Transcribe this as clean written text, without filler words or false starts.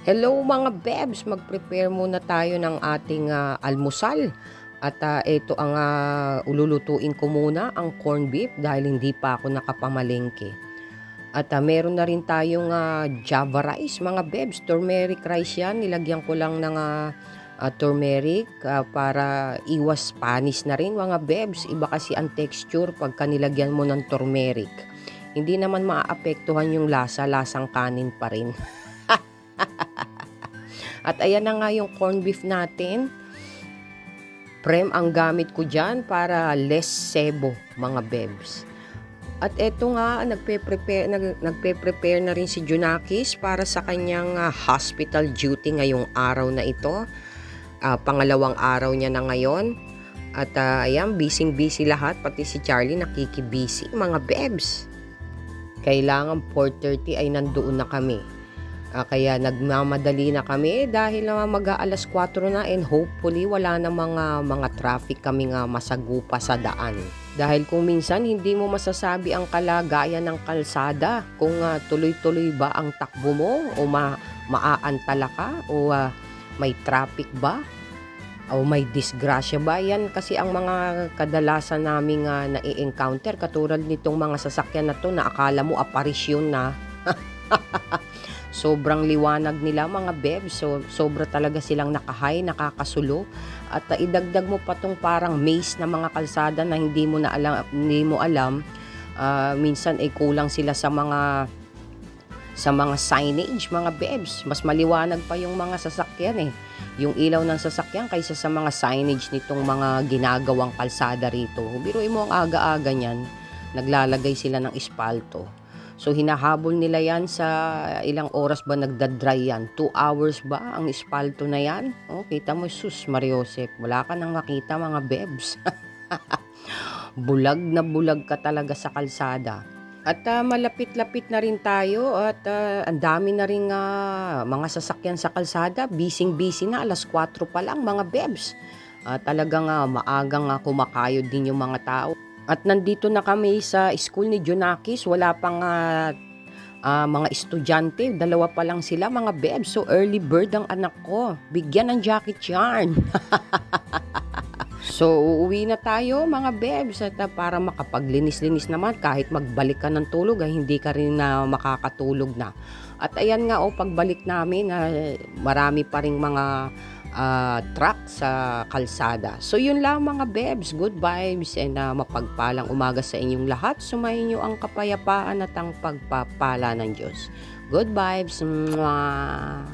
Hello mga bebs, mag-prepare muna tayo ng ating almusal. At ito ang ululutuin ko muna, ang corned beef dahil hindi pa ako nakapamalengke. At meron na rin tayong java rice mga bebs, turmeric rice yan. Nilagyan ko lang ng turmeric para iwas panis na rin mga bebs. Iba kasi ang texture pagka nilagyan mo ng turmeric. Hindi naman maaapektuhan yung lasa, lasang kanin pa rin. At ayan na nga yung corned beef natin. Prem ang gamit ko dyan para less sebo mga bebs. At eto nga, nagpe-prepare na rin si Junakis para sa kanyang hospital duty ngayong araw na ito. Pangalawang araw niya na ngayon. At ayan, busy lahat, pati si Charlie nakikibusy mga bebs. Kailangan 4:30 ay nandoon na kami. Kaya nagmamadali na kami dahil mag-aalas 4 na and hopefully wala na mga traffic kami masagupa sa daan. Dahil kung minsan hindi mo masasabi ang kalagayan ng kalsada kung tuloy-tuloy ba ang takbo mo o maaantala ka o may traffic ba o may disgrasya ba. Yan kasi ang mga kadalasan naming nai-encounter katulad nitong mga sasakyan na to na akala mo aparisyon na. Sobrang liwanag nila mga bebs, so sobra talaga silang nakahay, nakakasulo. At idagdag mo pa tong parang maze na mga kalsada na hindi mo alam. Minsan ay kulang sila sa mga signage mga bebs. Mas maliwanag pa yung mga sasakyan yung ilaw ng sasakyan kaysa sa mga signage nitong mga ginagawang kalsada rito. Biruin mo ang aga-aga niyan, naglalagay sila ng espalto. So hinahabol nila yan sa ilang oras ba nagdadry yan? 2 hours ba ang espalto na yan? Kita mo, sus Mariosep, wala ka nang makita mga bebs. Bulag na bulag ka talaga sa kalsada. At malapit-lapit na rin tayo at ang dami na rin mga sasakyan sa kalsada. Busy na, alas 4 pa lang mga bebs. Talagang maagang kumakayod din yung mga tao. At nandito na kami sa school ni Junakis. Wala pang mga estudyante. 2 pa lang sila mga bebs. So early bird ang anak ko. Bigyan ng jacket yarn. So uuwi na tayo mga bebs. At para makapaglinis-linis naman kahit magbalik ka ng tulog ay hindi ka rin makakatulog na. At ayan nga pagbalik namin marami pa ring mga truck sa kalsada. So yun lang mga bebs, good vibes and mapagpalang umaga sa inyong lahat. Sumayin nyo ang kapayapaan at ang pagpapala ng Diyos. Good vibes. Mwah!